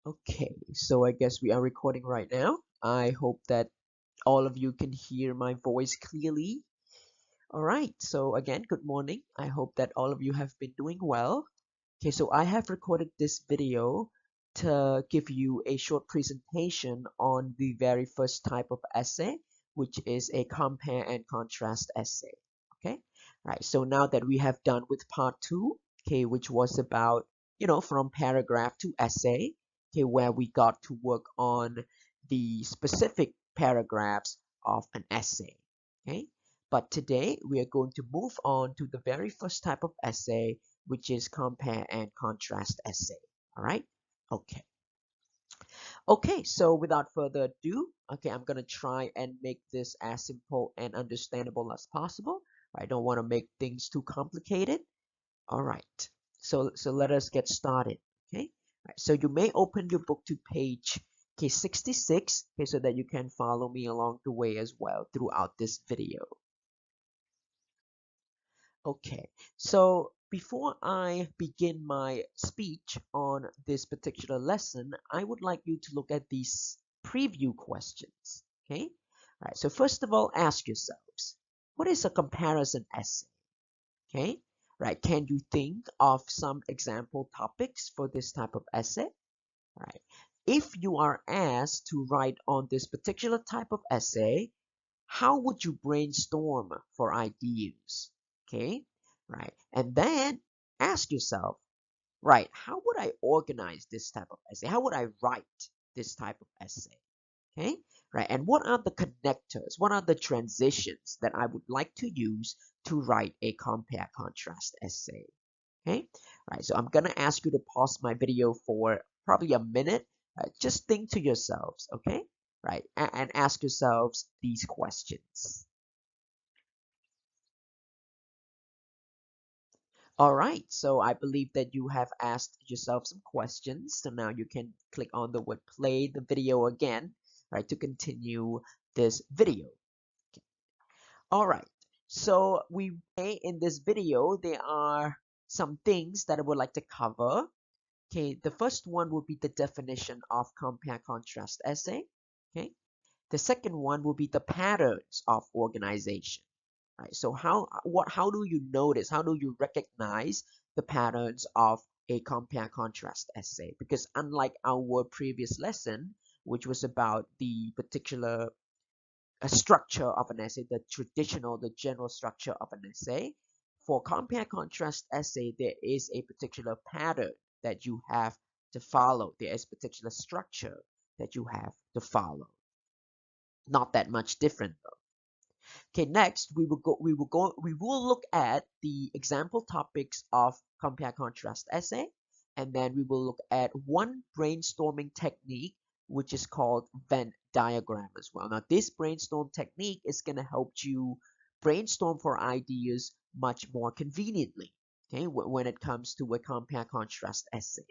Okay, so I guess we are recording right now. I hope that all of you can hear my voice clearly. All right, so again, good morning. I hope that all of you have been doing well. Okay, so I have recorded this video to give you a short presentation on the very first type of essay, which is a compare and contrast essay. Okay, right, so now that we have done with part two, okay, which was about, from paragraph to essay, okay, where we got to work on the specific paragraphs of an essay. Okay, but today we are going to move on to the very first type of essay, which is compare and contrast essay. All right. Okay. Okay, so without further ado, okay, I'm gonna try and make this as simple and understandable as possible. I don't want to make things too complicated. All right. So let us get started. Okay. All right. So you may open your book to page 66, okay, so that you can follow me along the way as well throughout this video. Okay, so before I begin my speech on this particular lesson, I would like you to look at these preview questions. Okay, all right, so first of all, ask yourselves, what is a comparison essay? Okay, right, can you think of some example topics for this type of essay? All right, if you are asked to write on this particular type of essay, how would you brainstorm for ideas? Okay, right. And then ask yourself, right, how would I organize this type of essay? How would I write this type of essay? Okay, right. And what are the connectors? What are the transitions that I would like to use to write a compare contrast essay? Okay, right. So I'm gonna ask you to pause my video for probably a minute. Just think to yourselves, okay? Right, and ask yourselves these questions. All right, so I believe that you have asked yourself some questions. So now you can click on the word play the video again, right, to continue this video. All right, so in this video, there are some things that I would like to cover. Okay, the first one would be the definition of compare contrast essay. Okay, the second one will be the patterns of organization. Right, so how do you notice, how do you recognize the patterns of a compare contrast essay? Because unlike our previous lesson, which was about the particular structure of an essay, the general structure of an essay, for compare contrast essay, there is a particular pattern that you have to follow. There is particular structure that you have to follow. Not that much different though. Okay, next we will look at the example topics of compare contrast essay, and then we will look at one brainstorming technique which is called Venn diagram as well. Now this brainstorm technique is going to help you brainstorm for ideas much more conveniently, okay, when it comes to a compare contrast essay.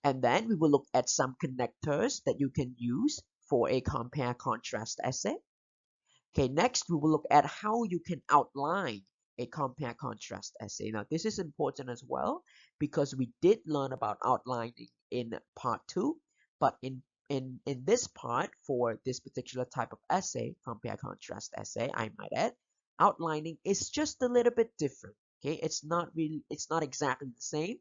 And then we will look at some connectors that you can use for a compare contrast essay. Okay, next we will look at how you can outline a compare contrast essay. Now, this is important as well because we did learn about outlining in part two, but in this part for this particular type of essay, compare contrast essay, I might add, outlining is just a little bit different. Okay, it's not exactly the same.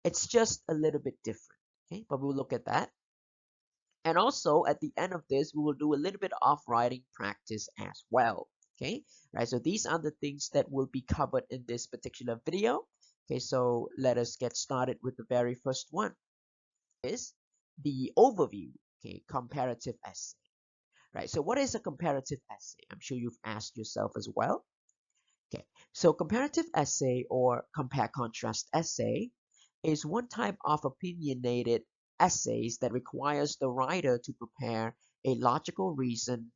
It's just a little bit different. Okay, but we'll look at that. And also at the end of this, we will do a little bit of writing practice as well. Okay, right. So these are the things that will be covered in this particular video. Okay, so let us get started with the very first one. Is the overview. Okay, comparative essay. Right. So what is a comparative essay? I'm sure you've asked yourself as well. Okay, so comparative essay or compare contrast essay is one type of opinionated essays that requires the writer to prepare a logical reason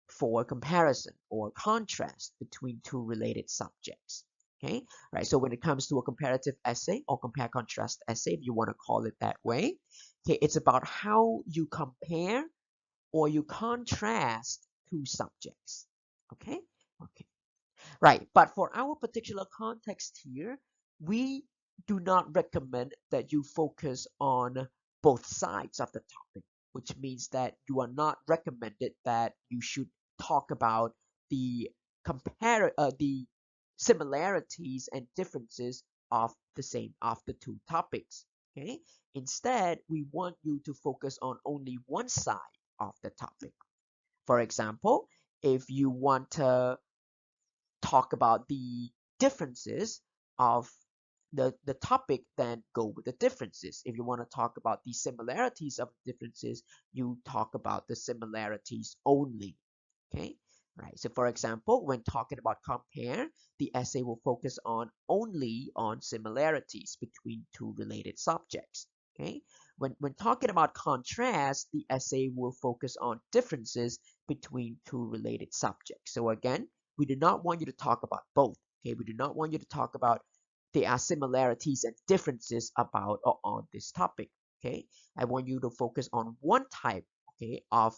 for comparison or contrast between two related subjects. Okay, right. So when it comes to a comparative essay or compare contrast essay, if you want to call it that way, okay, it's about how you compare or you contrast two subjects. Okay, okay. Right, but for our particular context here, we do not recommend that you focus on both sides of the topic, which means that you are not recommended that you should talk about the the similarities and differences of the two topics. Okay, instead we want you to focus on only one side of the topic. For example, if you want to talk about the differences of the topic, then go with the differences. If you want to talk about the similarities of differences, you talk about the similarities only. Okay, right. So for example, when talking about compare, the essay will focus on only on similarities between two related subjects. Okay, when talking about contrast, the essay will focus on differences between two related subjects. So again, we do not want you to talk about both. Okay, we do not want you to talk about there are similarities and differences about or on this topic. Okay, I want you to focus on one type, okay, of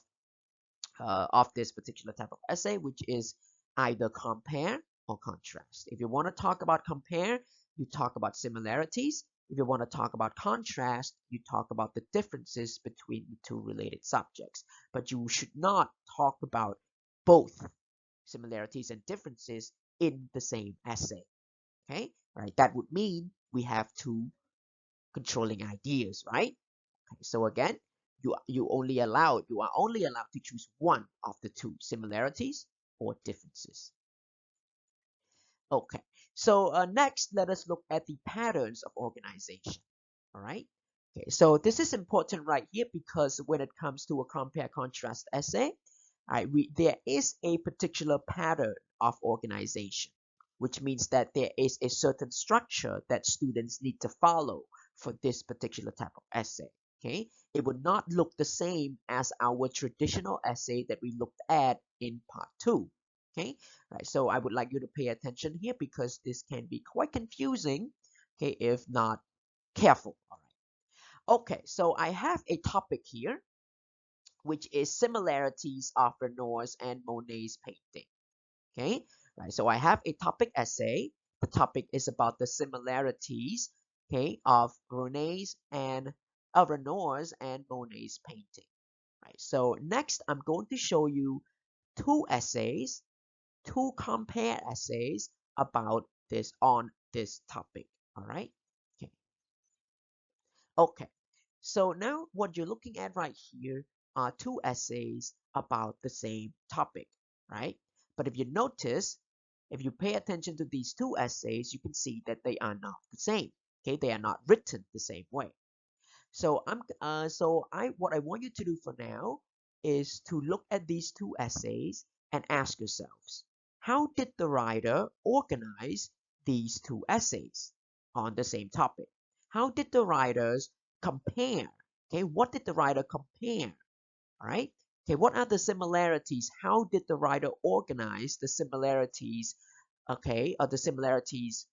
this particular type of essay, which is either compare or contrast. If you want to talk about compare, you talk about similarities. If you want to talk about contrast, you talk about the differences between the two related subjects. But you should not talk about both similarities and differences in the same essay. Okay, right? That would mean we have two controlling ideas, right? Okay, so again, you are only allowed to choose one of the two, similarities or differences. Okay, so next let us look at the patterns of organization. All right. Okay, so this is important right here because when it comes to a compare contrast essay, there is a particular pattern of organization, which means that there is a certain structure that students need to follow for this particular type of essay. Okay, it would not look the same as our traditional essay that we looked at in part 2. Okay, right. So I would like you to pay attention here because this can be quite confusing. Okay, if not careful. All right. Okay, so I have a topic here, which is similarities of Renoir's and Monet's painting. Okay, right. So I have a topic essay. The topic is about the similarities, okay, of Renoir's and Monet's painting. Right. So next, I'm going to show you two essays, two compare essays about this on this topic. All right. Okay. Okay. So now what you're looking at right here are two essays about the same topic, right? But if you notice, if you pay attention to these two essays, you can see that they are not the same. Okay, they are not written the same way. So what I want you to do for now is to look at these two essays and ask yourselves, how did the writer organize these two essays on the same topic? How did the writers compare? Okay, what did the writer compare? All right. Okay, what are the similarities? How did the writer organize the similarities? Okay, or the similarities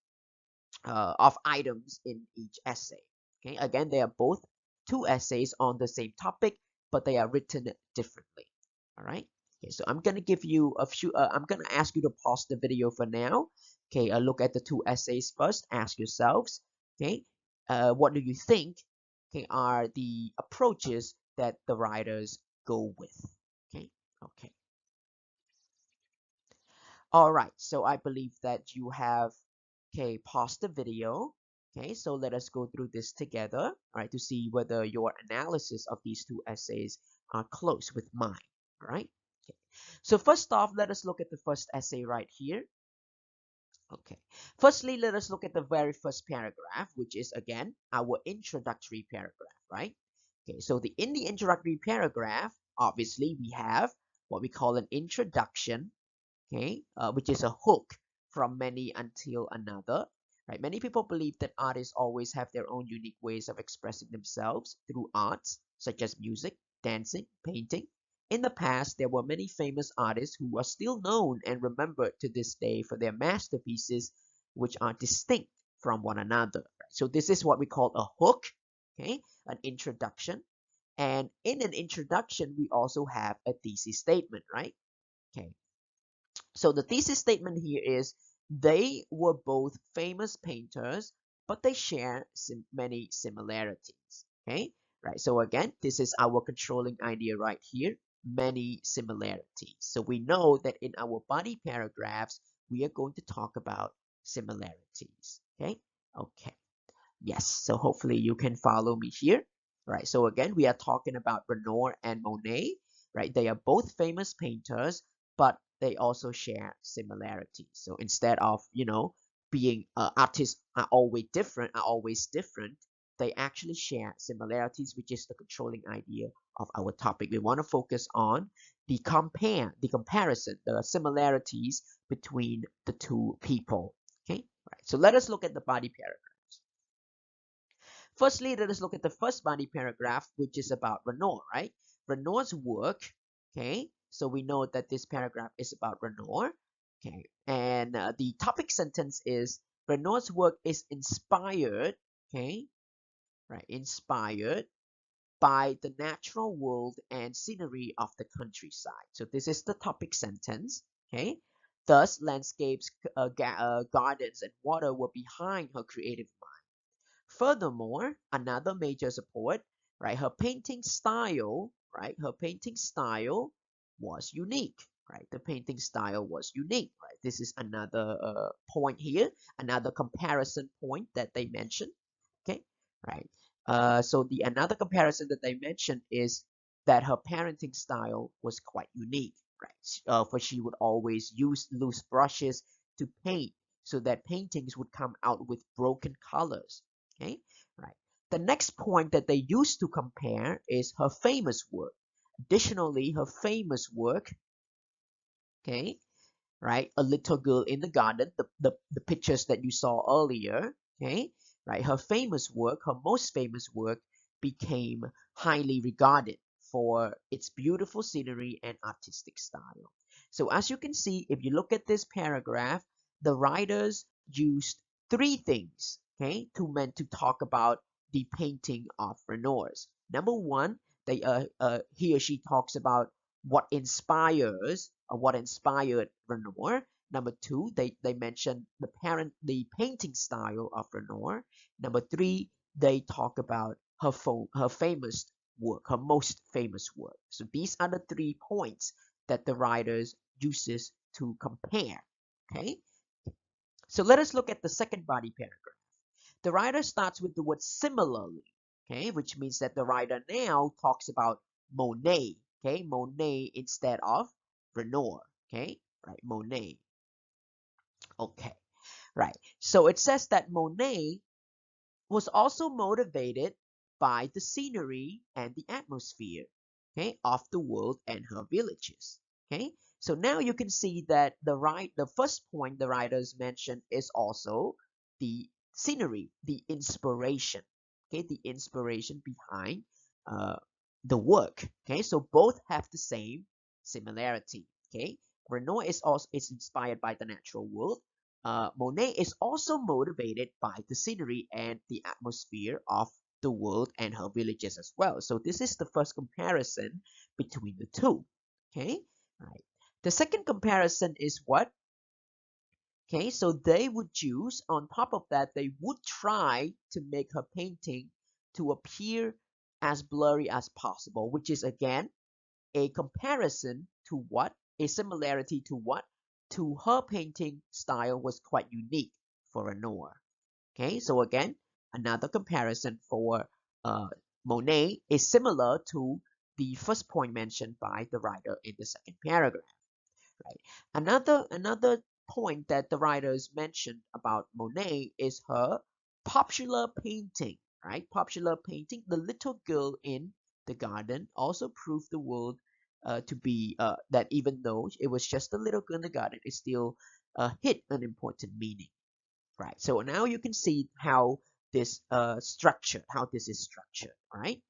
of items in each essay. Okay, again, they are both two essays on the same topic, but they are written differently. All right. Okay, so I'm gonna give you a few. I'm gonna ask you to pause the video for now. Okay, look at the two essays first. Ask yourselves. Okay, what do you think? Okay, are the approaches that the writers go with? Okay. Okay. All right, so I believe that you have, okay, paused the video. Okay, so let us go through this together, all right, to see whether your analysis of these two essays are close with mine, all right? Okay, so first off, let us look at the first essay right here. Okay, firstly, let us look at the very first paragraph, which is, again, our introductory paragraph, right? Okay, so in the introductory paragraph, obviously, we have what we call an introduction, okay, which is a hook from many until another. Right? Many people believe that artists always have their own unique ways of expressing themselves through arts, such as music, dancing, painting. In the past, there were many famous artists who are still known and remembered to this day for their masterpieces, which are distinct from one another. Right? So this is what we call a hook, okay, an introduction. And in an introduction, we also have a thesis statement, right? Okay, so the thesis statement here is they were both famous painters, but they share many similarities. Okay, right? So again, this is our controlling idea right here, many similarities. So we know that in our body paragraphs, we are going to talk about similarities, okay? Okay, yes, so hopefully you can follow me here, right? So again, we are talking about Renoir and Monet, right? They are both famous painters, but they also share similarities. So instead of, being artists are always different, they actually share similarities, which is the controlling idea of our topic. We want to focus on the comparison, the similarities between the two people. Okay, right. So let us look at the body paragraph. Firstly, let us look at the first body paragraph, which is about Renoir, right? Renoir's work, okay? So we know that this paragraph is about Renoir, okay? And the topic sentence is Renoir's work is inspired, okay? Right, inspired by the natural world and scenery of the countryside. So this is the topic sentence, okay? Thus, landscapes, gardens, and water were behind her creative mind. Furthermore, another major support, right? Her painting style, right? Her painting style was unique, right? The painting style was unique, right? This is another point here, another comparison point that they mentioned, okay, right? So the another comparison that they mentioned is that her parenting style was quite unique, right? For she would always use loose brushes to paint so that paintings would come out with broken colors. Okay, right. The next point that they used to compare is her famous work. Additionally, her famous work, okay, right, A Little Girl in the Garden, the pictures that you saw earlier, okay, right, her famous work, her most famous work became highly regarded for its beautiful scenery and artistic style. So as you can see, if you look at this paragraph, the writers used three things, okay, meant to talk about the painting of Renoir's. Number one, he or she talks about what inspired Renoir. Number two, they mention the painting style of Renoir. Number three, they talk about her famous work, her most famous work. So these are the 3 points that the writers uses to compare. Okay, so let us look at the second body paragraph. The writer starts with the word similarly, okay, which means that the writer now talks about Monet, okay, Monet instead of Renoir, okay, right, Monet, okay, right. So it says that Monet was also motivated by the scenery and the atmosphere, okay, of the world and her villages, okay. So now you can see that the first point the writers mentioned is also the scenery, the inspiration, okay, the inspiration behind uh, the work, okay. So both have the same similarity, okay. Renoir is inspired by the natural world. Monet is also motivated by the scenery and the atmosphere of the world and her villages as well. So this is the first comparison between the two. Okay, right. The second comparison is what? Okay, so they would choose, on top of that, they would try to make her painting to appear as blurry as possible, which is again a comparison to what? A similarity to what? To her painting style was quite unique for Renoir. Okay, so again, another comparison for uh, Monet is similar to the first point mentioned by the writer in the second paragraph. Right. Another point that the writers mentioned about Monet is her popular painting. Right, popular painting. The Little Girl in the Garden also proved the world to be that even though it was just a little girl in the garden, it still hit an important meaning. Right. So now you can see how how this is structured. Right.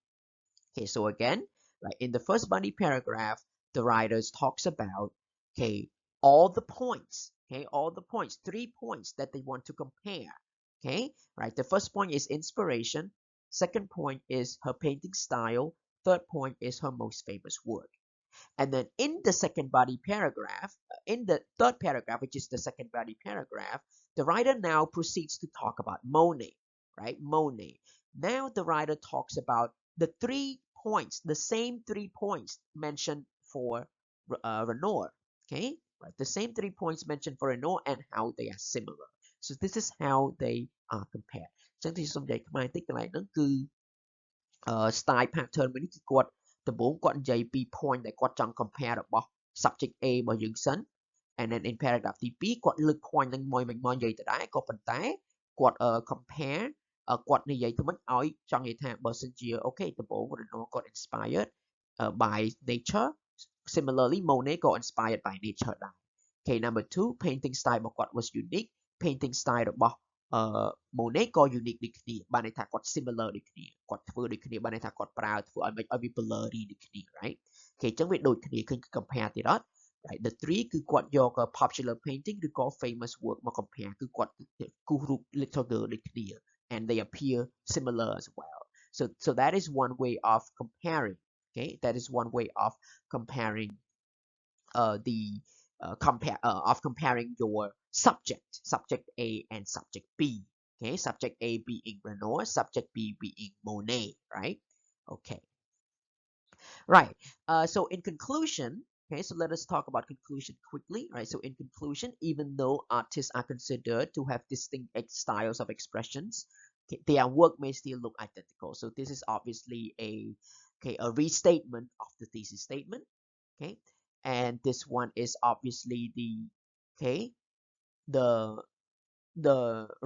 Okay, so again, like in the first body paragraph, the writers talks about, okay, all the points, okay, all the points, 3 points that they want to compare. Okay, right. The first point is inspiration. Second point is her painting style. Third point is her most famous work. And then in the second body paragraph, in the third paragraph, which is the second body paragraph, the writer now proceeds to talk about Monet, right? Monet. Now the writer talks about the 3 points, the same 3 points mentioned for Renoir. Okay, right, the same 3 points mentioned for Renoir and how they are similar. So this is how they are compared. ចឹងទីសូមនិយាយខ្មែរតិចកន្លែងហ្នឹងគឺ style pattern មួយនេះគឺគាត់ដំបូងគាត់និយាយពី point ដែលគាត់ចង់ compare របស់ subject A របស់យើងសិន and then in paragraph ទី2គាត់លើក point ហ្នឹងមកនិយាយទៅដែរក៏ប៉ុន្តែគាត់ compare គាត់និយាយទៅមិនឲ្យចង់និយាយថាបើសិនជាអូខេដំបូងគាត់ inspired by nature similarly Monet ក៏ inspired by nature ដែរ okay number 2 painting style របស់គាត់ was unique painting style របស់ Monet ក៏ unique ដូចគ្នាបានន័យថាគាត់ similar ដូចគ្នាគាត់ធ្វើដូចគ្នាបានន័យថាគាត់ប្រើធ្វើឲ្យមិនឲ្យវា blurry ដូចគ្នា right គេអញ្ចឹងវាដូចគ្នាឃើញ compare ទៀតអត់ right the 3 គឺគាត់យក popular painting ឬក៏ famous work មក compare គឺគាត់គូសរូប little girl ដូចគ្នា and they appear similar as well so that is one way of comparing okay that is one way of comparing the comparing your subject A and subject B okay subject A being Renoir subject B being Monet right okay right so in conclusion okay so let us talk about conclusion quickly right so in conclusion even though artists are considered to have distinct styles of expressions okay, their work may still look identical so this is obviously a restatement of the thesis statement okay and this one is obviously the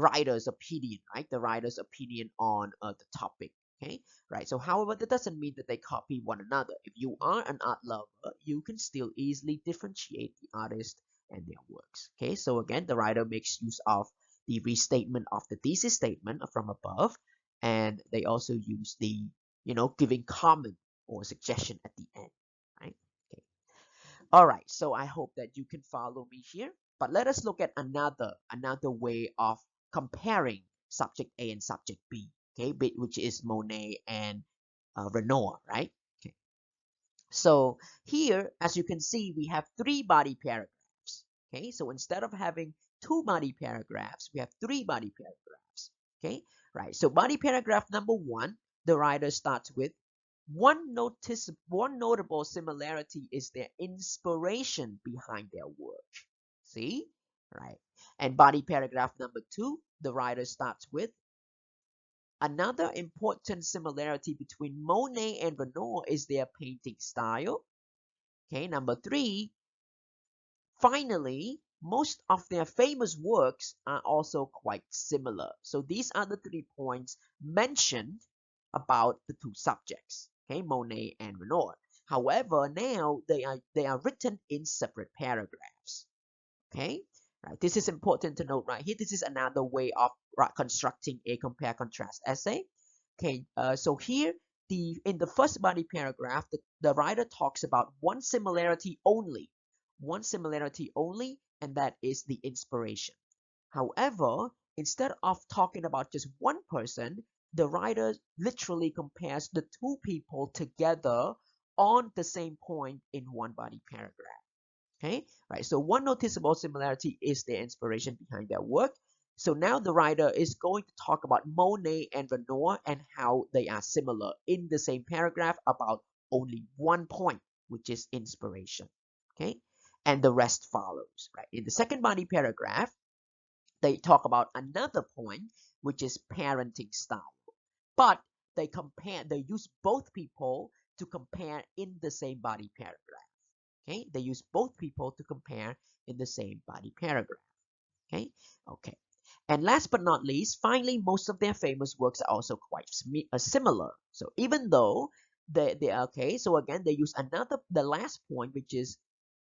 writer's opinion right the writer's opinion on the topic okay right so however that doesn't mean that they copy one another if you are an art lover you can still easily differentiate the artist and their works okay so again the writer makes use of the restatement of the thesis statement from above and they also use the giving comment or suggestion at the end right okay all right so I hope that you can follow me here but let us look at another way of comparing subject A and subject B okay which is Monet and Renoir right okay so here as you can see we have 3 body paragraphs okay so instead of having 2 body paragraphs we have 3 body paragraphs okay right so body paragraph number 1 the writer starts with one notable similarity is their inspiration behind their work. See? Right. And body paragraph number 2, the writer starts with another important similarity between Monet and Renoir is their painting style. Okay, number 3, finally, most of their famous works are also quite similar. So these are the 3 points mentioned about the 2 subjects. Okay, Monet and Renoir. However, now they are written in separate paragraphs. Okay, right. This is important to note right here. This is another way of constructing a compare contrast essay. Okay, so here in the first body paragraph, the writer talks about one similarity only, and that is the inspiration. However, instead of talking about just one person, the writer literally compares the 2 people together on the same point in one body paragraph. Okay, right. So one noticeable similarity is the inspiration behind their work. So now the writer is going to talk about Monet and Renoir and how they are similar in the same paragraph about only one point, which is inspiration. Okay, and the rest follows. Right. In the second body paragraph, they talk about another point, which is parenting style. But they use both people to compare in the same body paragraph. Okay, they use both people to compare in the same body paragraph. Okay. And last but not least, finally, most of their famous works are also quite similar. So even though they are okay, so again they use the last point, which is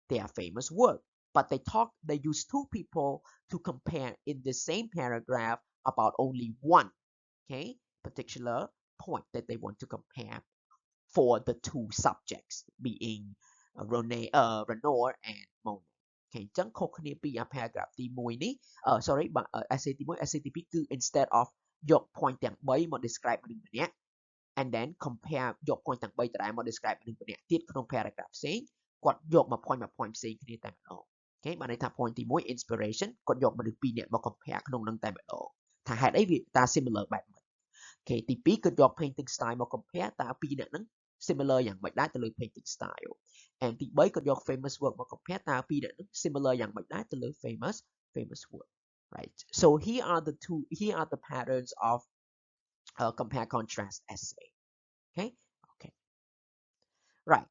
their famous work, but they use 2 people to compare in the same paragraph about only one particular point that they want to compare for the 2 subjects being Renoir and Monet. Okay អញ្ចឹងខុសគ្នាពី paragraph ទី1នេះsorry essay ទី1 essay ទី2គឺ instead of យក point ទាំង3មក describe មនុស្សម្នាក់ and then compare យក point ទាំង3ដដែលមក describe មនុស្សម្នាក់ទៀតក្នុង paragraph ផ្សេងគាត់យកមក point ផ្សេងគ្នាតែម្ដង okay បានន័យថា point ទី1 inspiration គាត់យកមនុស្ស2នាក់មក compare ក្នុងនឹងតែម្ដងថាហេតុអីវាតា similar បែបហ្នឹង Okay ទី2គាត់យក painting style មក compare តើពីរអ្នកហ្នឹង similar យ៉ាងម៉េចដែរទៅលើ painting style and ទី3គាត់យក famous work មក compare តើពីរអ្នកហ្នឹង similar យ៉ាងម៉េចដែរទៅលើ famous work right so here are the patterns of compare contrast essay okay okay right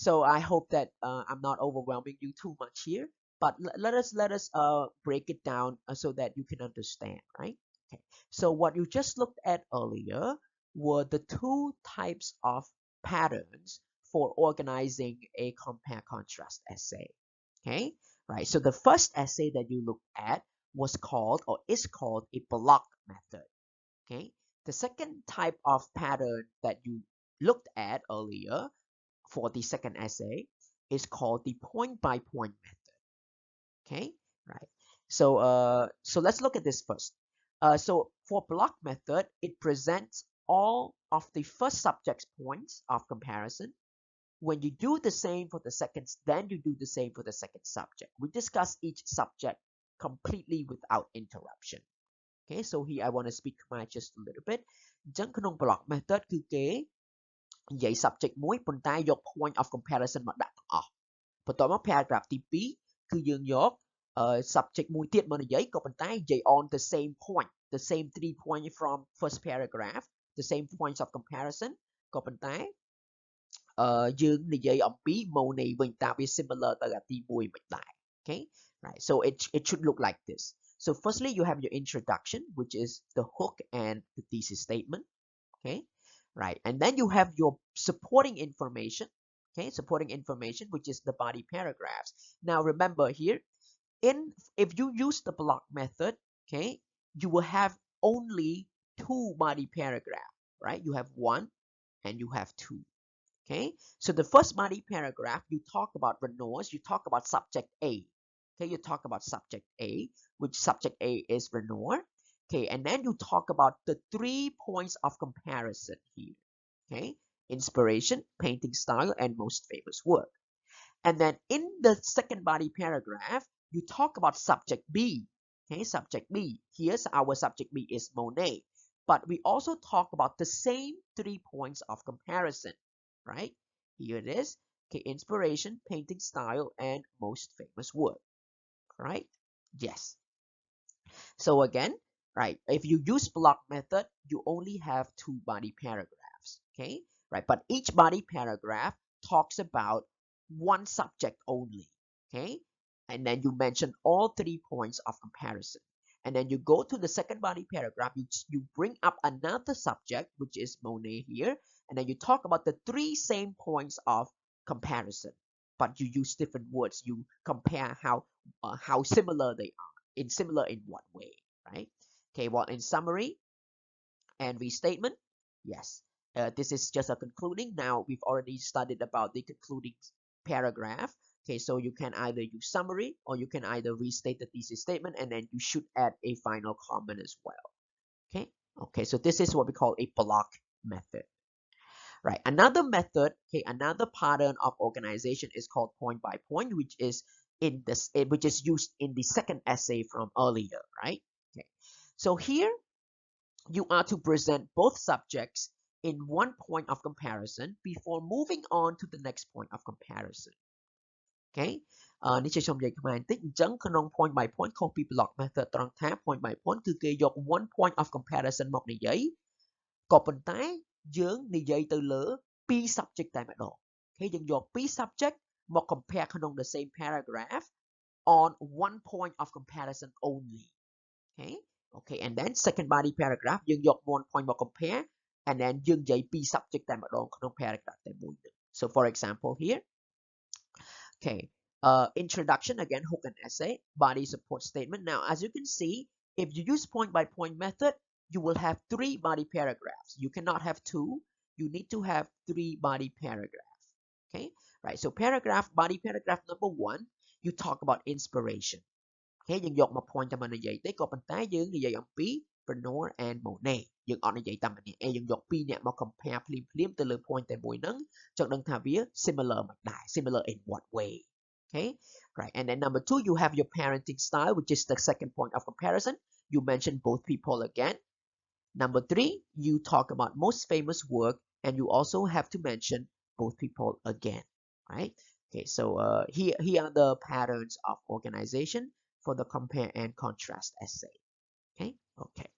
so I hope that I'm not overwhelming you too much here but let us break it down so that you can understand right okay so what you just looked at earlier were the two types of patterns for organizing a compare contrast essay okay right so the first essay that you looked at was called or is called a block method okay the second type of pattern that you looked at earlier for the second essay is called the point by point method okay right so let's look at this first so for block method it presents all of the first subject's points of comparison when you do the same for the second then you do the same for the second subject we discuss each subject completely without interruption okay so here I want to speak Khmer just a little bit អញ្ចឹងក្នុង block method គឺគេនិយាយ subject មួយប៉ុន្តែយក point of comparison មកដាក់ទាំងអស់បន្ទាប់មក paragraph ទី2គឺយើងយក subject មួយទៀតមកនិយាយក៏ប៉ុន្តែនិយាយ on the same point the same 3 points from first paragraph the same points of comparison ក៏ប៉ុន្តែយើងនិយាយអំពី Monet វិញតើវា similar ទៅអាទី1មិនដែរ okay right so it should look like this so firstly you have your introduction which is the hook and the thesis statement okay right and then you have your supporting information okay supporting information which is the body paragraphs now remember here if you use the block method okay you will have only 2 body paragraph right you have 1 and you have 2 okay so the first body paragraph you talk about Renoir's you talk about subject A okay you talk about subject A which subject A is Renoir okay and then you talk about the 3 points of comparison here okay inspiration painting style and most famous work and then in the second body paragraph you talk about subject B okay subject B here's our subject B is Monet but we also talk about the same 3 points of comparison right here it is okay inspiration painting style and most famous work right yes so again right if you use block method you only have 2 body paragraphs okay right but each body paragraph talks about one subject only okay and then you mention all 3 points of comparison and then you go to the second body paragraph you bring up another subject which is Monet here and then you talk about the 3 same points of comparison but you use different words you compare how similar they are similar in what way right okay well in summary and restatement yes this is just a concluding now we've already studied about the concluding paragraph okay so you can either use summary or you can either restate the thesis statement and then you should add a final comment as well okay so this is what we call a block method right another method okay another pattern of organization is called point by point which is used in the second essay from earlier right okay so here you are to present both subjects in one point of comparison before moving on to the next point of comparison okay នេះជាខ្ញុំនិយាយខ្មែរបន្តិចអញ្ចឹងក្នុង point by point ខុសពី block method ត្រង់ថា point by point គឺគេយក one point of comparison មកនិយាយក៏ប៉ុន្តែយើងនិយាយទៅលើ2 subject តែម្ដង okay យើងយក2 subject មក compare ក្នុង the same paragraph on one point of comparison only okay and then second body paragraph យើងយក one point មក compare and then យើងនិយាយ2 subject តែម្ដងក្នុង paragraph តែមួយហ្នឹង so for example here okay introduction again hook and essay body support statement now as you can see if you use point by point method you will have 3 body paragraphs you cannot have 2 you need to have 3 body paragraphs okay right so body paragraph number 1 you talk about inspiration okay យើងយកមក point តែមកនិយាយទេក៏ប៉ុន្តែយើងនិយាយអំពី Renoir and Monet យើងអត់និយាយតែម្នាក់ឯងយើងយក2នាក់មក compare ភ្លាមៗទៅលើ point តែមួយហ្នឹងចង់ដឹងថាវា similar មិនដែរ similar in what way okay right and then number 2 you have your parenting style which is the second point of comparison you mention both people again Number 3, you talk about most famous work, and you also have to mention both people again, right? Okay, so here are the patterns of organization for the compare and contrast essay. Okay.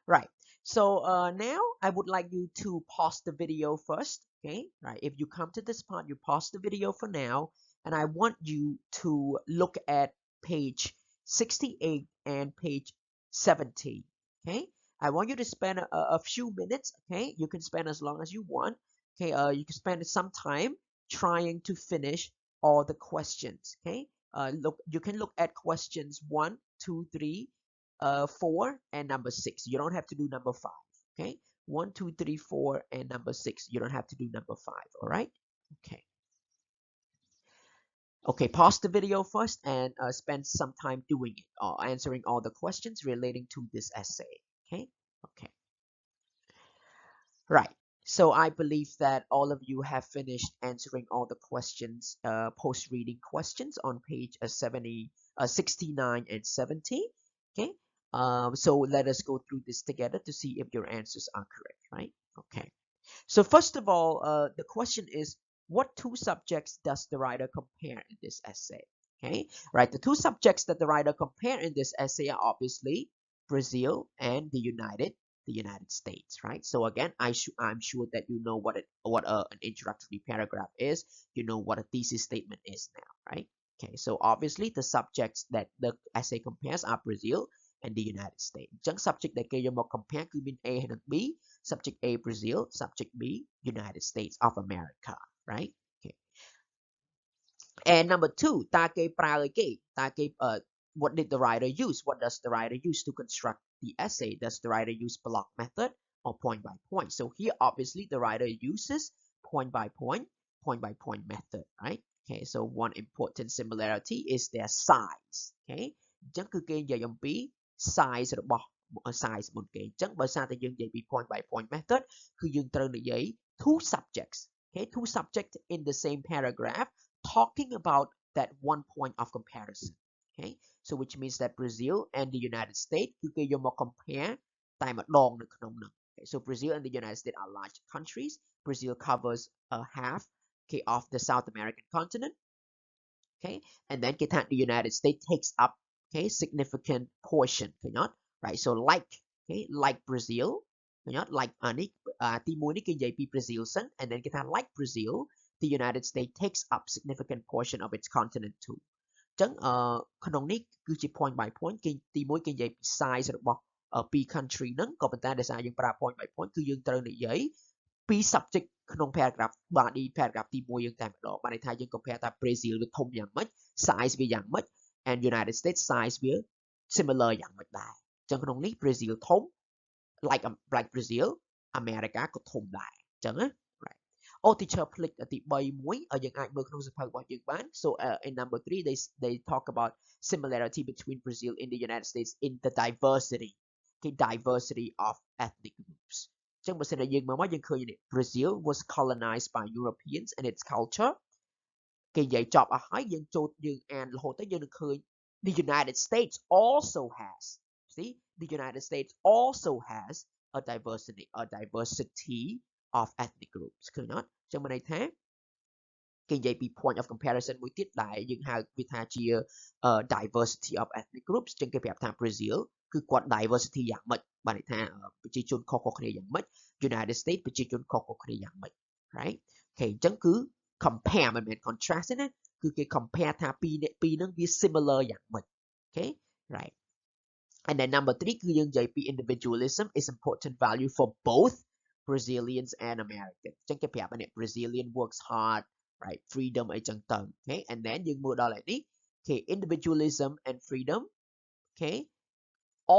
Right. So now I would like you to pause the video first. Okay. Right. If you come to this part, you pause the video for now, and I want you to look at page 68 and page 70. Okay. I want you to spend a few minutes. Okay. You can spend as long as you want. Okay. You can spend some time trying to finish all the questions. Okay. Look, you can look at questions 1, 2, 3, 4, and number 6. You don't have to do number 5. Okay, 1, 2, 3, 4, and number 6. You don't have to do number 5. All right. Okay. Okay, pause the video first and spend some time doing it, or answering all the questions relating to this essay. Okay. Okay. Right. So I believe that all of you have finished answering all the questions, post-reading questions on page 69 and 70. Okay. So let us go through this together to see if your answers are correct, right? Okay. So first of all, the question is, what two subjects does the writer compare in this essay? Okay, right. The two subjects that the writer compare in this essay are obviously Brazil and the United States, right? So again, I'm sure that you know what an introductory paragraph is. You know what a thesis statement is now, right? Okay, so obviously the subjects that the essay compares are Brazil and the United States. ចឹង subject ដែលគេយកមក compare គឺមាន A និង B. Subject A Brazil, subject B United States of America, right? Okay. And number 2, តើគេប្រើអីគេ? តើគេ what did the writer use? What does the writer use to construct the essay? Does the writer use block method or point by point? So here obviously the writer uses point by point method, right? Okay, so one important similarity is their size. Okay, អញ្ចឹងគឺគេនិយាយអំពី size របស់ size មុនគេ អញ្ចឹងបើសារតែយើងនិយាយពី point by point method គឺយើងត្រូវនិយាយ two subjects. Okay, two subjects in the same paragraph talking about that one point of comparison. Okay, so which means that Brazil and the United States គឺគេយកមក compare តែម្ដងនៅក្នុងនោះ. Okay, so Brazil and the United States are large countries. Brazil covers half, okay, of the South American continent. Okay, and thenគេថា the United States takes up, okay, significant portion,ឃើញអត់? Right, so like Brazil, ឃើញអត់? Like នេះទី1នេះគេនិយាយពី Brazil សិន and then គេថា like Brazil, the United States takes up significant portion of its continent too. អញ្ចឹងក្នុងនេះគឺជា point by point គេទី1គេនិយាយពី size របស់ពីរ country ហ្នឹងក៏ប៉ុន្តែដោយសារយើងប្រើ point by point គឺយើងត្រូវនិយាយពី subject ក្នុង paragraph body paragraph ទី1យើងតែម្ដងបានន័យថាយើង compare ថា Brazil វាធំយ៉ាងម៉េច size វាយ៉ាងម៉េច and United States size វា similar យ៉ាងម៉េចដែរអញ្ចឹងក្នុងនេះ Brazil ធំ like Brazil America ក៏ធំដែរអញ្ចឹងណា right. Oh, teacher ភ្លេចទី3មួយយើងអាចមើលក្នុងសៀវភៅរបស់យើងបាន so in number 3 they talk about similarity between Brazil and the United States in the diversity, okay, diversity of ethnic groups. អញ្ចឹងបើសិនតែយើងមើលមកយើងឃើញនេះ Brazil was colonized by Europeans and its culture គេនិយាយចប់អស់ហើយយើងចូលយើងអានរហូតទៅយើងនឹងឃើញ the United States also has, see, the United States also has a diversity of ethnic groups ឃើញអត់? អញ្ចឹងមានន័យថាគេនិយាយពី point of comparison មួយទៀតដែលយើងហៅវាថាជា diversity of ethnic groups អញ្ចឹងគេប្រាប់ថា Brazil គឺគាត់ diversity យ៉ាងម៉េចបានន័យថាប្រជាជនខុសៗគ្នាយ៉ាងម៉េច United States ប្រជាជនខុសៗគ្នាយ៉ាងម៉េច right? អូខេអញ្ចឹងគឺ compare មិនមែន contrast ទេណាគឺគេ compare ថាពីរហ្នឹងវា similar យ៉ាងម៉េច okay, right. And then number 3 គឺយើងនិយាយពី individualism is important value for both Brazilians and Americans អញ្ចឹងគេប្រាប់នេះ Brazilian works hard, right, freedom អីចឹងទៅ okay, and then យើងមើលដល់នេះ okay, individualism and freedom, okay,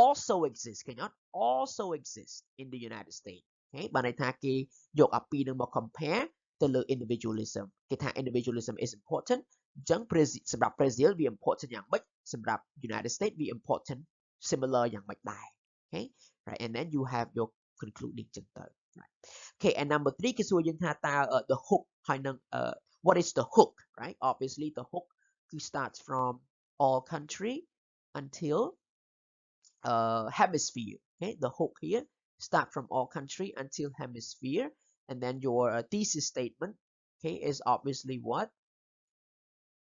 also exist ឃើញអត់? Also exist in the United States, okay, បានន័យថាគេយកអាពីរហ្នឹងមក compare ទៅលើ individualism គេថា individualism is important អញ្ចឹងសម្រាប់ Brazil វា important យ៉ាងម៉េចសម្រាប់ United States វា important similar យ៉ាងម៉េចដែរ okay, right, and then you have your concluding ចឹងទៅ right. Okay, and number 3 គេសួរយើងថាតើ the hook ហើយនឹង what is the hook, right? Obviously the hook starts from all country until hemisphere. Okay, the hook here start from all country until hemisphere, and then your thesis statement, okay, is obviously what?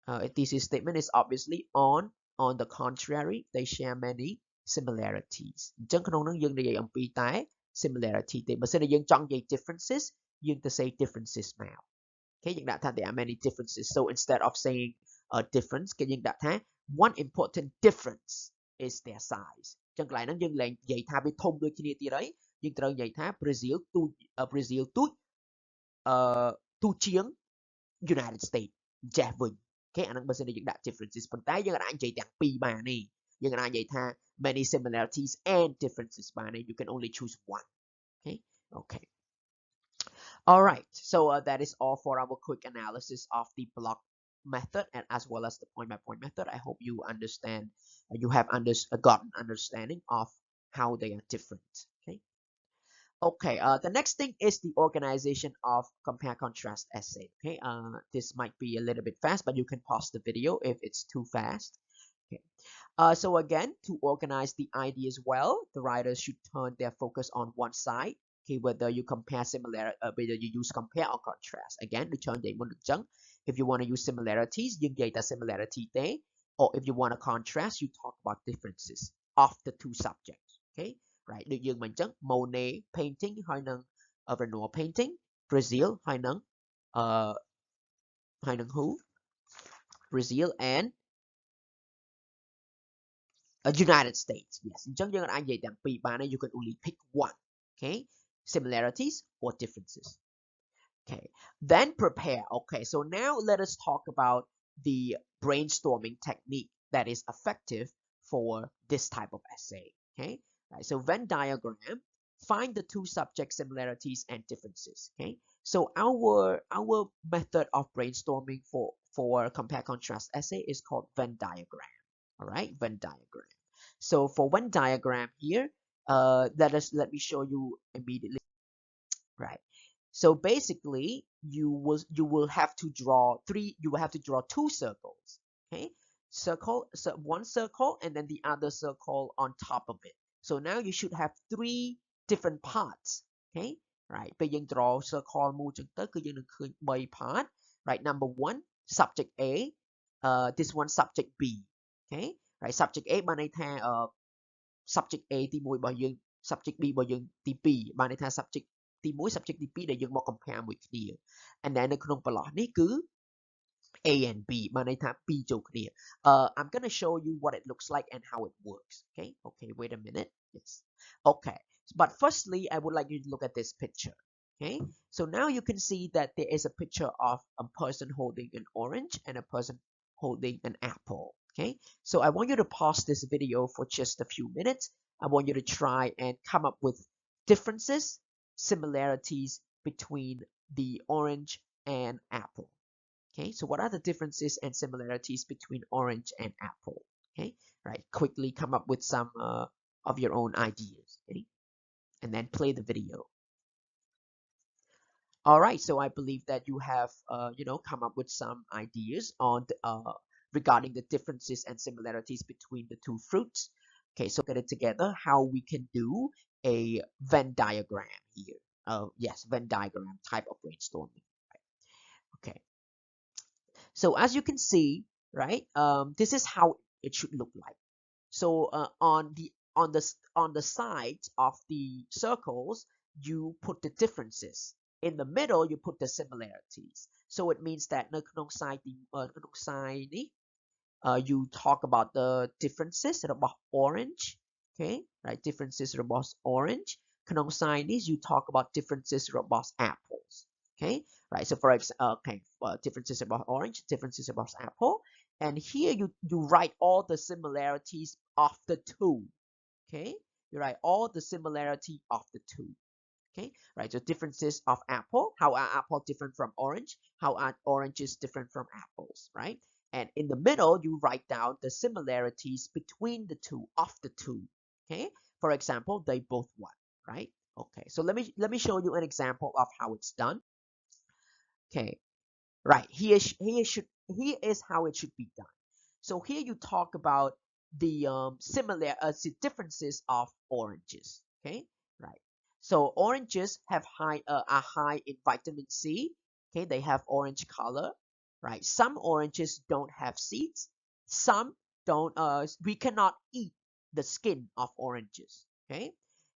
A thesis statement is obviously on the contrary, they share many similarities. អញ្ចឹងក្នុងនោះយើងនិយាយអំពីតែ similarity ទេបើសិនជាយើងចង់និយាយ differences យើងទៅ say differences មក okay យើងដាក់ថា there are many differences, so instead of saying a difference គេយើងដាក់ថា one important difference is their size អញ្ចឹងកន្លែងហ្នឹងយើងលែងនិយាយថាវាធំដូចគ្នាទៀតហើយយើងត្រូវនិយាយថា Brazil ទូច Brazil ទូចទូជាង United States ចេះវិញ okay អាហ្នឹងបើសិនជាយើងដាក់ differences ប៉ុន្តែយើងអាចនិយាយទាំងពីរបានទេយើងអាចនិយាយថា many similarities and differences បានទេ you can only choose one. Okay. All right, so that is all for our quick analysis of the block method and as well as the point by point method. I hope you understand, you have gotten understanding of how they are different. Okay, the next thing is the organization of compare contrast essay. Okay, this might be a little bit fast, but you can pause the video if it's too fast. Okay, so again, to organize the ideas well, the writers should turn their focus on one side. Okay, whether you compare whether you use compare or contrast. Again, if you want to use similarities, you get a similarity there, or if you want to contrast, you talk about differences of the two subjects. Okay. Right, được dương mình chắc Monet painting hay năng Renoir painting, Brazil hay năng who? Brazil and United States. Yes, chắc dương anh vậy đằng pi ba này you can only pick one. Okay, similarities or differences. Okay, then prepare. Okay, so now let us talk about the brainstorming technique that is effective for this type of essay. Okay. Right, so Venn diagram, find the two subject similarities and differences. Okay, so our method of brainstorming for compare contrast essay is called Venn diagram. All right, Venn diagram. So for Venn diagram here, let me show you immediately. Right. So basically, you will have to draw two circles. Okay, one circle and then the other circle on top of it. So now you should have three different parts. Okay, right. Bây giờ draw circle មួយចឹងទៅគឺយើងនឹងឃើញ3 part. Right, number 1 subject A, this one subject B. Okay, right, subject A បានន័យថា subject A ទី1របស់យើង subject B របស់យើងទី2បានន័យថា subject ទី1 subject ទី2ដែលយើងមក compare មួយគ្នា and then នៅក្នុងប្រឡោះនេះគឺ A and B បានន័យថា2ចូលគ្នា I'm going to show you what it looks like and how it works. Okay, wait a minute. Yes. Okay, but firstly I would like you to look at this picture. Okay, so now you can see that there is a picture of a person holding an orange and a person holding an apple. Okay, so I want you to pause this video for just a few minutes. I want you to try and come up with differences, similarities between the orange and apple. Okay, so what are the differences and similarities between orange and apple? Okay, right, quickly come up with some of your own ideas. Okay, and then play the video. All right, so I believe that you have come up with some ideas on regarding the differences and similarities between the two fruits. Okay, so get it together how we can do a Venn diagram here. Yes, Venn diagram type of brainstorming. Okay, so as you can see, right, this is how it should look like. So on the sides of the circles you put the differences. In the middle you put the similarities. So it means that នៅក្នុង side ក្នុង side នេះ you talk about the differences របស់ orange. Okay, right, differences របស់ orange. ក្នុង side នេះ you talk about differences របស់ apples. Okay, right, so for example, okay, differences about orange, differences about apple, and here you write all the similarities of the two. Okay, you write all the similarity of the two. Okay, right, so differences of apple, how are apple different from orange, how are oranges different from apples, right? And in the middle you write down the similarities between the two, of the two. Okay, for example, they both won, right? Okay, so let me show you an example of how it's done. Okay, right, here is how it should be done. So here you talk about the differences of oranges. Okay, right. So oranges have are high in vitamin C. Okay, they have orange color. Right. Some oranges don't have seeds. Some don't. We cannot eat the skin of oranges. Okay.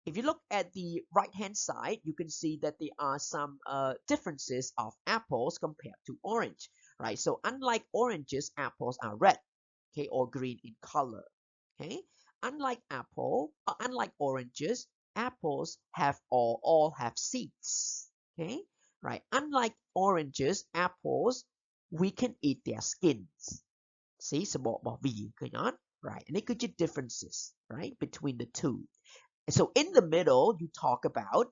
If you look at the right hand side, you can see that there are some differences of apples compared to orange. Right. So unlike oranges, apples are red, okay, or green in color. Okay, unlike oranges, apples have all have seeds. Okay, right. Unlike oranges, apples we can eat their skins. See, so bỏ vỉ cười nhón. Right, and it could be differences, right, between the two. And so in the middle, you talk about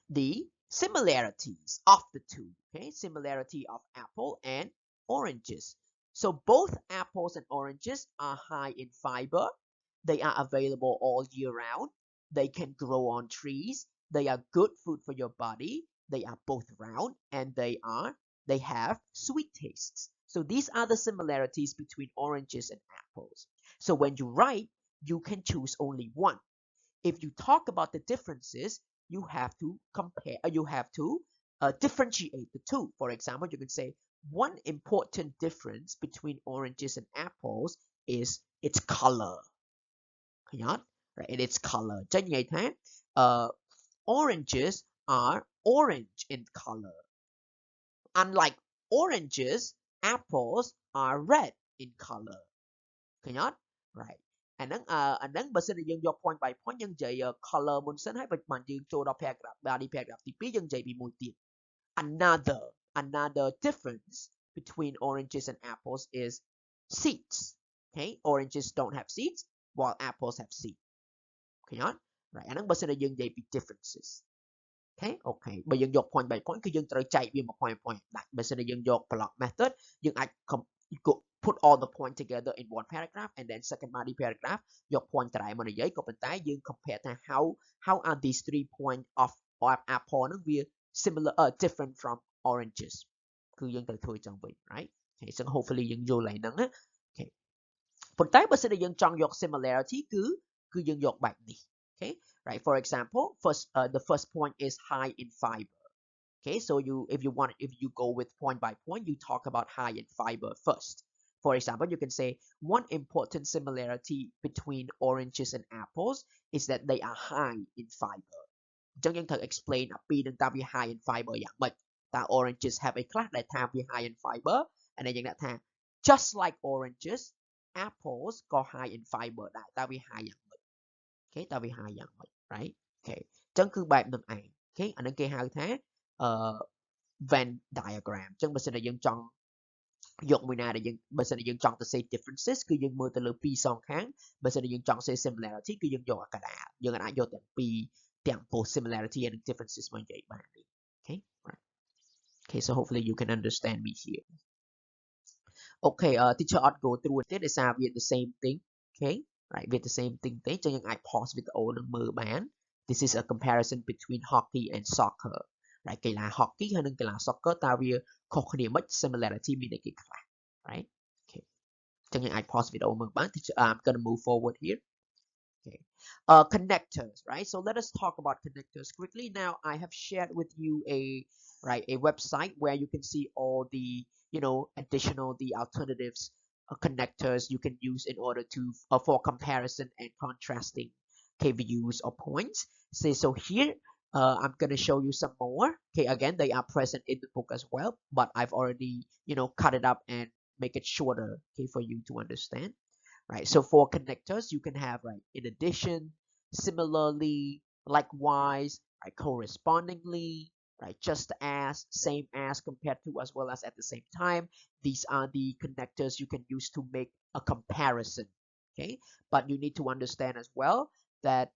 the similarities of the two. Okay, similarity of apple and oranges. So both apples and oranges are high in fiber. They are available all year round. They can grow on trees. They are good food for your body. They are both round and they have sweet tastes. So these are the similarities between oranges and apples. So when you write, you can choose only one. If you talk about the differences, you have to differentiate the two. For example, you can say one important difference between oranges and apples is its color. Right? And its color. Cho như vậy thế, oranges are orange in color. Unlike oranges, apples are red in color. Right. អាហ្នឹងបើសិនជាយើងយក point by point យើងនិយាយ color មុនសិនហើយបានយើងចូលដល់ paragraph body paragraph ទី2យើងនិយាយពីមួយទៀត another difference between oranges and apples is seeds. Okay, oranges don't have seeds while apples have seeds. ឃើញអត់ right អាហ្នឹងបើសិនជាយើងនិយាយពី differences. Okay បើយើងយក point by point គឺយើងត្រូវចែកវាមក point by point ដាក់បើសិនជាយើងយក block method យើងអាច put all the point together in one paragraph and then second body paragraph យក point ត្រែមកនិយាយក៏ប៉ុន្តែយើង compare ថា how are these 3 point of apple ហ្នឹងវា similar different from oranges គឺយើងត្រូវធ្វើចឹងវិញ right okay so hopefully យើងយល់ហើយហ្នឹងណា okay ប៉ុន្តែបើសិនជាយើងចង់យក similarity គឺយើងយកបែបនេះ okay right for example the first point is high in fiber. Okay, so if you go with point by point, you talk about high in fiber first. For example, you can say one important similarity between oranges and apples is that they are high in fiber. អញ្ចឹងយើងត្រូវ explain អំពីនឹងតើវា high in fiber យ៉ាងម៉េចតើ oranges have អីខ្លះដែលថាវា high in fiber and then យើងដាក់ថា just like oranges apples ក៏ high in fiber ដែរតើវា high យ៉ាងម៉េច okay តើវា high យ៉ាងម៉េច right okay អញ្ចឹងគឺបែបនឹងឯង okay អានឹងគេហៅថាVenn diagram អញ្ចឹងបើសិនជាយើងចង់យកមួយណាដែលយើងបើសិនជាយើងចង់ទៅ say differences គឺយើងមើលទៅលើពីរសងខាងបើសិនជាយើងចង់ say similarity គឺយើងយកអាកណ្ដាលយើងអាចយកទាំងពីរទាំង both similarity and differences មកនិយាយបាន okay right okay so hopefully you can understand me here okay teacher អត់ go through ទេដោយសារវា the same thing okay right វា the same thing ទេអញ្ចឹងយើងអាច pause video នឹងមើលបាន this is a comparison between hockey and soccer right កីឡា hockey ហើយនិងកីឡា soccer តើវាខុសគ្នាមិន similarity មានអីគេខ្លះ right okay អញ្ចឹងយើងអាច pause video មើលបាន I'm going to move forward here okay connectors right so let us talk about connectors quickly now I have shared with you a website where you can see all the additional the alternatives connectors you can use in order to for comparison and contrasting values or points so here I'm going to show you some more. Okay, again, they are present in the book as well, but I've already, cut it up and make it shorter, okay, for you to understand. Right, so for connectors, you can have, right, in addition, similarly, likewise, right, correspondingly, right, just as, same as, compared to, as well as at the same time. These are the connectors you can use to make a comparison, okay? But you need to understand as well that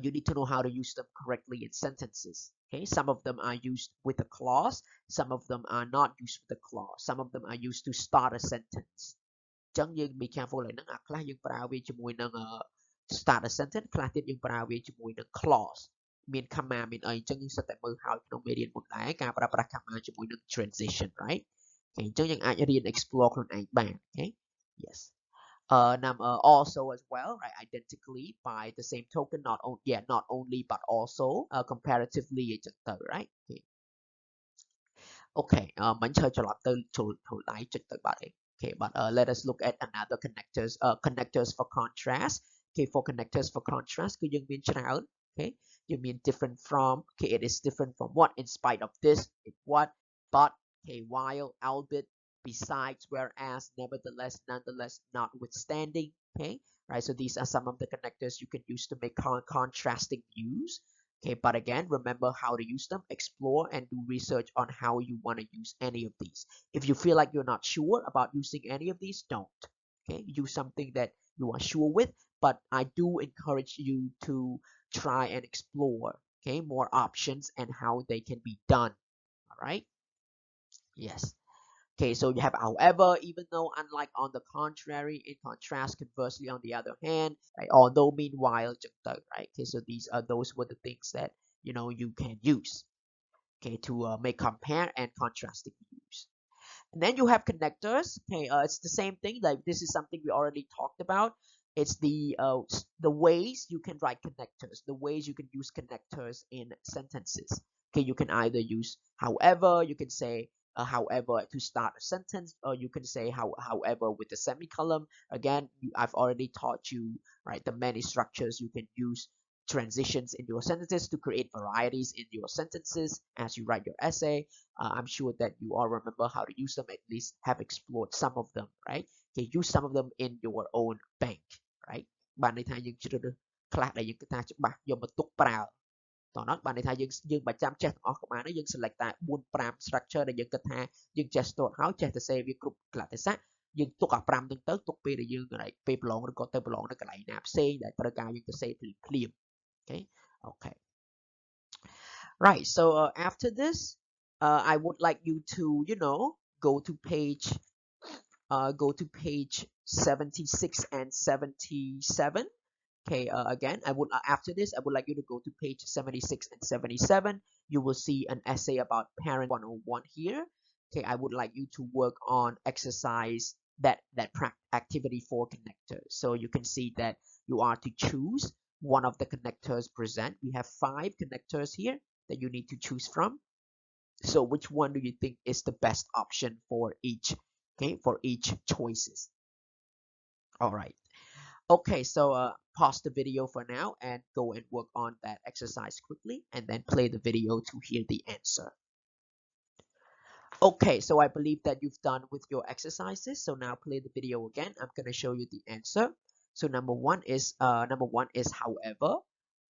you need to know how to use them correctly in sentences. Okay, some of them are used with a clause, some of them are not used with a clause, some of them are used to start a sentence. អញ្ចឹងយើង be careful ហើយនឹងអាខ្លះយើងប្រើវាជាមួយនឹង start a sentence ខ្លះទៀតយើងប្រើវាជាមួយនឹង clause មាន comma មានអីអញ្ចឹងយើងសិតតែមើលហើយក្នុងមេរៀនមុនដែរការប្រើប្រាស់ comma ជាមួយនឹង transition right អញ្ចឹងយើងអាចរៀន explore ខ្លួនឯងបាន okay yes Also as well, right, identically by the same token, not only but also comparatively right. Okay, mình chơi trở lại lại trực tự bạn ấy. Okay, but let us look at another connectors for contrast. Okay, for connectors for contrast, cứ dương miênច្រើន. Okay, dương mean different from. Okay, it is different from what? In spite of this, it what? But, okay, while, albeit, besides, whereas, nevertheless, nonetheless, notwithstanding. Okay, right. So these are some of the connectors you can use to make contrasting views. Okay, but again, remember how to use them, explore and do research on how you want to use any of these. If you feel like you're not sure about using any of these, don't. Okay, use something that you are sure with, but I do encourage you to try and explore, okay, more options and how they can be done. All right. Yes. Okay, so you have however, even though, unlike, on the contrary, in contrast, conversely, on the other hand, right? Although, meanwhile, right? Okay, so those were the things that you can use, okay, to make compare and contrasting views. And then you have connectors. Okay, it's the same thing. Like, this is something we already talked about. It's the ways you can write connectors, the ways you can use connectors in sentences. Okay, you can either use however, you can say however to start a sentence, or you can say however with a semicolon. Again, I've already taught you, right, the many structures you can use transitions in your sentences to create varieties in your sentences as you write your essay. I'm sure that you all remember how to use them, at least have explored some of them, right? Okay, use some of them in your own bank, right? បានន័យថាយើងជ្រើសរើសខ្លះដែលយើងគិតថាច្បាស់យកមកទុកប្រើតោះនោះបានន័យថាយើងបើចាំចេះទាំងអស់ក៏បានដែរយើង select តែ4 5 structure ដែលយើងគិតថាយើងចេះស្ទាត់ហើយចេះតែសេវាគ្រប់កលៈទេសៈយើងទុកអា5ហ្នឹងទៅទុកពេលដែលយើងពេលប្រឡងឬក៏ទៅប្រឡងនៅកន្លែងណាផ្សេងដែលត្រូវការយើងទៅសេភ្លាម okay. Right, so after this I would like you to go to page 76 and 77. Okay, again, after this, I would like you to go to page 76 and 77. You will see an essay about parent 101 here. Okay, I would like you to work on exercise that activity for connectors. So you can see that you are to choose one of the connectors present. We have 5 connectors here that you need to choose from. So which one do you think is the best option for each? Okay, for each choices. All right. Okay, so pause the video for now and go and work on that exercise quickly and then play the video to hear the answer. Okay, so I believe that you've done with your exercises. So now play the video again. I'm going to show you the answer. So number one is however.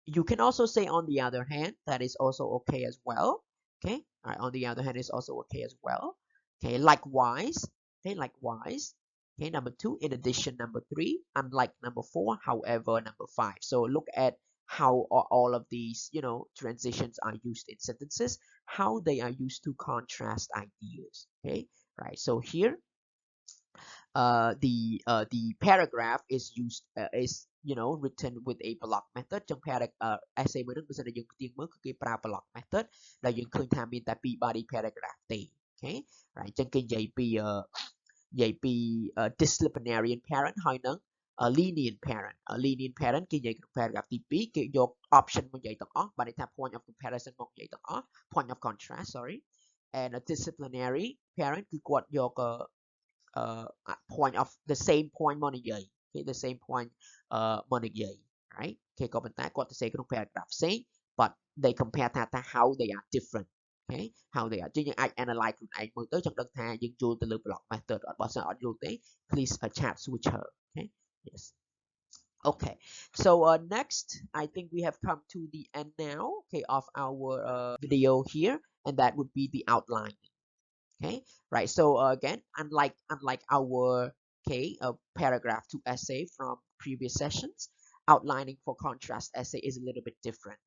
You can also say on the other hand. That is also okay as well. Okay, all right, on the other hand is also okay as well. Okay, likewise. Okay, likewise. Okay, number 2, in addition, number 3, unlike number 4, however, number 5. So look at how all of these, transitions are used in sentences, how they are used to contrast ideas. Okay, right. So here, the paragraph is used is written with a block method ចឹង essay មួយហ្នឹងបើសិនជាយើងផ្ទៀងមើលគឺគេប្រើ block method ដែលយើងឃើញថាមានតែ2 body paragraph ទេ okay right ចឹងគេនិយាយពី disciplinarian parent ហើយនឹង lenient parent គេនិយាយក្នុង paragraph ទី2គេយក option មកនិយាយទាំងអស់បានន័យថា point of comparison មកនិយាយទាំងអស់ point of contrast sorry and a disciplinary parent គឺគាត់យក point of the same point មកនិយាយ okay the same point មកនិយាយ right គេក៏ប៉ុន្តែគាត់ទៅសេក្នុង paragraph ផ្សេង but they compare ថា how they are different. Okay, how they are យើងអាច analyze ខ្លួនឯងមើលទៅចង់ដឹងថាយើងយល់ទៅលើ block method អត់បើសិនអត់យល់ទេ please chat switcher. Okay, yes. Okay, so next I think we have come to the end now, okay, of our video here, and that would be the outline. Okay, right. So again, unlike our paragraph 2 essay from previous sessions, outlining for contrast essay is a little bit different.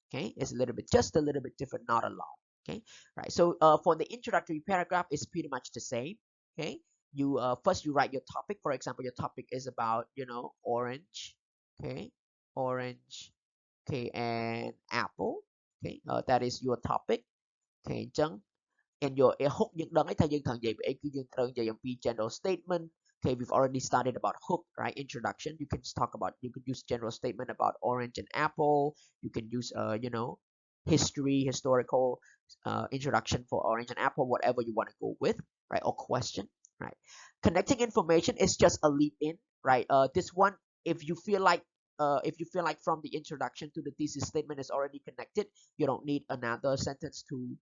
Okay, it's just a little bit different, not a lot. Okay, right. So for the introductory paragraph, it's pretty much the same. Okay, you first you write your topic. For example, your topic is about orange. Okay, orange. Okay, and apple. Okay, that is your topic. Okay, in your ហុកយើងដឹងហើយថាយើងត្រូវនិយាយពីអីគឺយើងត្រូវនិយាយអំពី general statement Okay, we've already started about hook, right? Introduction. You can use general statement about orange and apple. You can use, historical introduction for orange and apple, whatever you want to go with, right? Or question, right? Connecting information is just a lead in, right? This one, if you feel like from the introduction to the thesis statement is already connected, you don't need another sentence to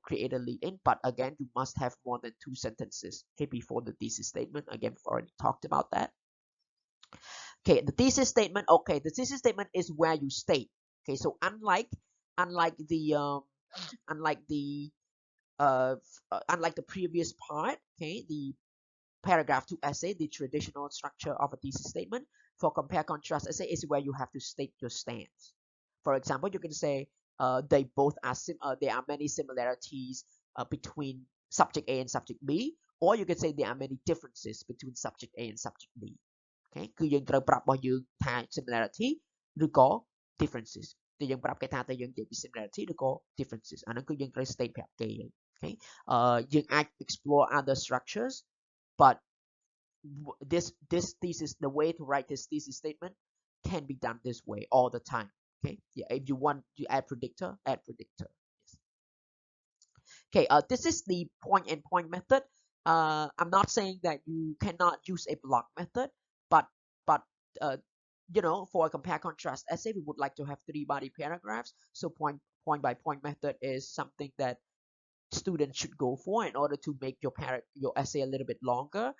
create a lead in. But again, you must have more than 2 sentences, okay, before the thesis statement. Again, we've already talked about that. Okay, the thesis statement. Okay, the thesis statement is where you state. Okay, so unlike the unlike the previous part, okay, the paragraph 2 essay, the traditional structure of a thesis statement, for compare contrast essay is where you have to state your stance. For example, you can say they both are there are many similarities between subject A and subject B, or you can say there are many differences between subject A and subject B. Okay, គឺយើងត្រូវប្រាប់របស់យើងថា similarity ឬក៏ differences គឺយើងប្រាប់គេថាតើយើងនិយាយពី similarity ឬក៏ differences អាហ្នឹងគឺយើងត្រូវ state ប្រាប់គេ okay យើងអាច explore other structures, but this thesis, the way to write this thesis statement can be done this way all the time. Okay, yeah, if you want to add predictor, add predictor. Yes. Okay, this is the point and point method. I'm not saying that you cannot use a block method, but uh, for a compare contrast essay, we would like to have 3 body paragraphs. So point by point method is something that students should go for in order to make your essay a little bit longer.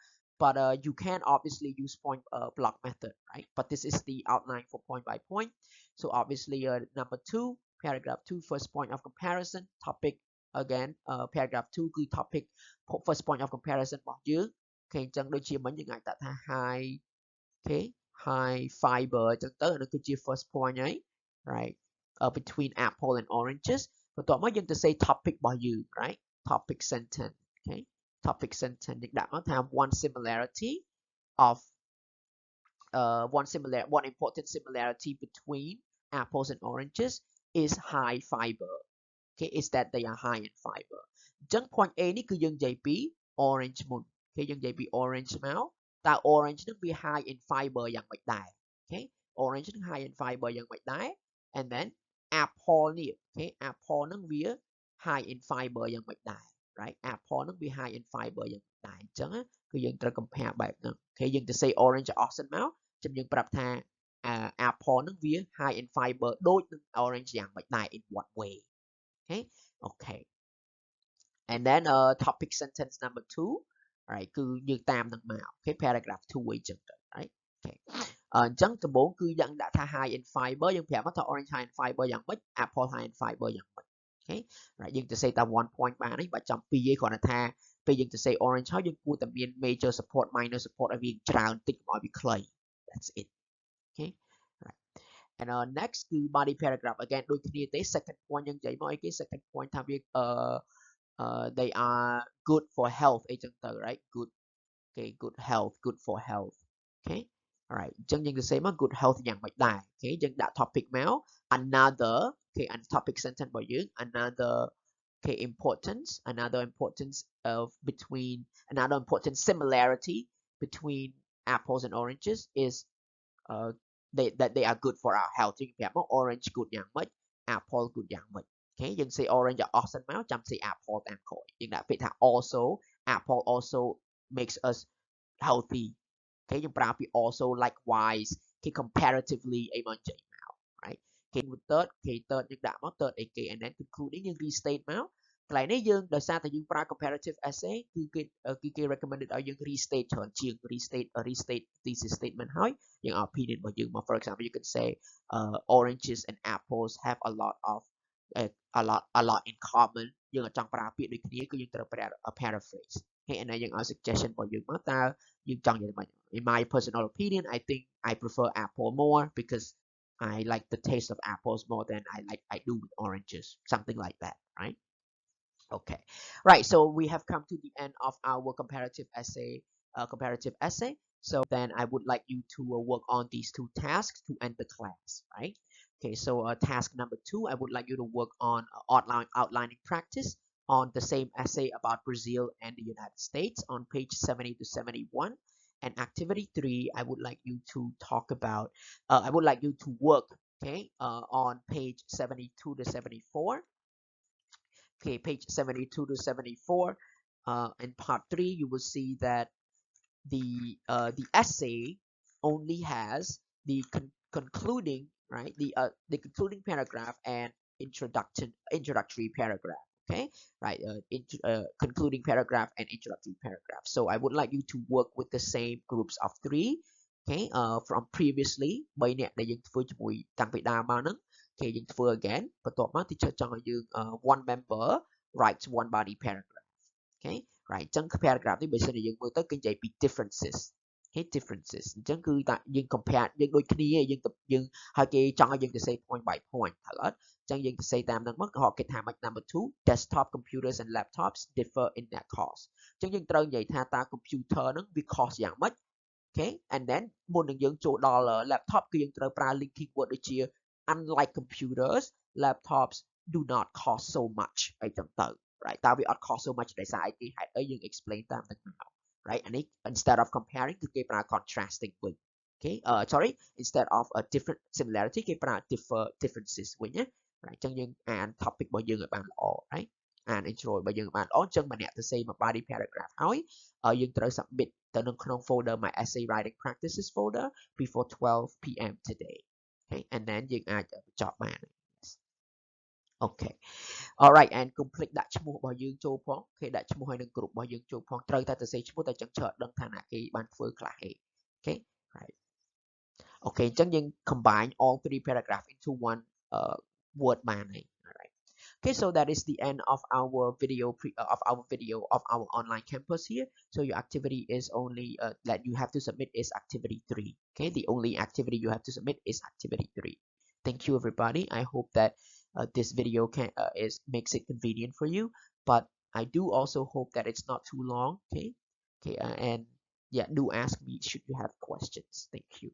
But you can obviously use point block method, right? But this is the outline for point by point. So obviously number 2, paragraph 2, first point of comparison, topic. Again, paragraph 2 គឺ topic first point of comparison របស់យើង okay អញ្ចឹងដូចជាមិញយើងអាចដាក់ថា high, okay, high fiber អញ្ចឹងទៅអានោះគឺជា first point ហើយ right, between apple and oranges. បន្ទាប់មកយើងទៅ say topic របស់យើង right, topic sentence. Okay, topic sentence យើងដាក់មកថា one similarity of one important similarity between apples and oranges is high fiber. Okay, is that they are high in fiber. អញ្ចឹង point A នេះគឺយើងនិយាយពី orange មុន okay យើងនិយាយពី orange មកតើ orange នឹងវា high in fiber យ៉ាងម៉េចដែរ okay orange នឹង high in fiber យ៉ាងម៉េចដែរ and then apple នេះ okay apple នឹងវា high in fiber យ៉ាងម៉េចដែរ right, apple នឹងវា high in fiber យ៉ាងម៉េចដែរអញ្ចឹងគឺយើងត្រូវ compare បែបហ្នឹង okay យើងទៅ say orange អស់សិនមកចាំយើងប្រាប់ថា apple នឹងវា high in fiber ដូចនឹង orange យ៉ាងម៉េចដែរ in what way. Okay, and then topic sentence number 2, right, គឺយើងតាមនឹងមក okay paragraph 2 អីចឹងទៅ right, okay អញ្ចឹងដំបូងគឺយើងដាក់ថា high in fiber យើងប្រាប់មកថា orange high in fiber យ៉ាងម៉េច apple high in fiber យ៉ាងម៉េច okay right យើងទៅ say តាម one point បានហើយបើចាំពីរឯងគ្រាន់តែថាពេលយើងទៅ say orange ហើយយើងគួរតែមាន major support minor support ឲ្យវាច្រើនតិចកុំឲ្យវាខ្លី that's it. Okay, right, and next គឺ body paragraph again ដូចគ្នាទេ second point យើងនិយាយមកអីគេ second point ថាវា they are good for health អីចឹងទៅ right, good, okay, good health, good for health. Okay, alright អញ្ចឹងយើងទៅ say មក good health យ៉ាងម៉េចដែរ okay យើងដាក់ topic មក another, okay, and topic sentence របស់យើង another, okay, another important similarity between apples and oranges is that they are good for our health. យើងប្រាប់មក orange good យ៉ាងម៉េច apple good យ៉ាងម៉េច okay យើង say orange អស់សិនមកចាំ say apple តាមក្រោយយើងដាក់ពាក្យថា also, apple also makes us healthy. Okay យើងប្រើពាក្យ also, likewise, okay, comparatively អីមកនិយាយមក right, okay third, okay third យើងដាក់មក third អីគេ and then concluding យើង restate មកកន្លែងនេះយើងដោយសារតែយើងប្រើ comparative essay គឺគេ recommended ឲ្យយើង restate ច្រើនជាង restate thesis statement ហើយយើង opinion របស់យើងមក for example you can say oranges and apples have a lot in common យើងអត់ចង់ប្រើពាក្យដូចគ្នាគឺយើងត្រូវ paraphrase. Okay, and then យើងឲ្យ suggestion របស់យើងមកតើយើងចង់និយាយមិន in my personal opinion I think I prefer apple more because I like the taste of apples more than I do with oranges, something like that, right? Okay, right, so we have come to the end of our comparative essay. So then I would like you to work on these 2 tasks to end the class, right? Okay, so task number 2, I would like you to work on outlining practice on the same essay about Brazil and the United States on page 70 to 71, And activity 3, I would like you to talk about, I would like you to work, okay, on page 72 to 74. Okay, page 72 to 74. In part 3, you will see that the essay only has the concluding, right, the concluding paragraph and introductory paragraph. Okay, right, concluding paragraph and introductory paragraph. So I would like you to work with the same groups of 3. Okay, from previously 3អ្នកដែលយើងធ្វើជាមួយតាំងពីដើមមកហ្នឹង okay យើងធ្វើ again បន្ទាប់មក teacher ចង់ឲ្យយើង one member writes one body paragraph. Okay, right អញ្ចឹង paragraph នេះបើសិនជាយើងមើលទៅគឺនិយាយពី differences. Okay, differences អញ្ចឹងគឺតែយើង compare យើងដូចគ្នាយើងហើយគេចង់ឲ្យយើងទៅ say point by point ហើយអត់អញ្ចឹងយើងទៅ say តាមហ្នឹងមកក៏គេថា number 2 desktop computers and laptops differ in their cost អញ្ចឹងយើងត្រូវនិយាយថាតើ computer ហ្នឹងវា cost យ៉ាងម៉េច okay and then មុននឹងយើងចូលដល់ laptop គឺយើងត្រូវប្រើ linking word ដូចជា unlike computers laptops do not cost so much អីចឹងទៅ right តើវា cost so much ដោយសារអីគេហេតុអីយើង explain តាមហ្នឹងមក right អានេះ instead of comparing គឺគេប្រើ contrasting វិញ okay sorry instead of a different similarity គេប្រើ differences វិញណា right អញ្ចឹងយើងអាន topic របស់យើងឲ្យបានល្អ right អាន intro របស់យើងឲ្យបានល្អអញ្ចឹងម្នាក់ទៅ say មួយ body paragraph ហើយយើងត្រូវ submit ទៅនៅក្នុង folder my essay writing practices folder before 12 p.m. today. Okay and then យើងអាចបញ្ចប់បាន okay alright and complete ដាក់ឈ្មោះរបស់យើងចូលផងគេដាក់ឈ្មោះឲ្យនឹង group របស់យើងចូលផងត្រូវតែទៅ say ឈ្មោះតែចឹងឆ្លដឹងថាណាគេបានធ្វើខ្លះហេ okay right okay អញ្ចឹងយើង combine all 3 paragraph into one word បានហើយ alright okay so that is the end of our video of our online campus here. So your activity is only that you have to submit is activity 3. Okay, the only activity you have to submit is activity 3. Thank you everybody. I hope that this video makes it convenient for you, but I do also hope that it's not too long. Okay and yeah, do ask me should you have questions. Thank you.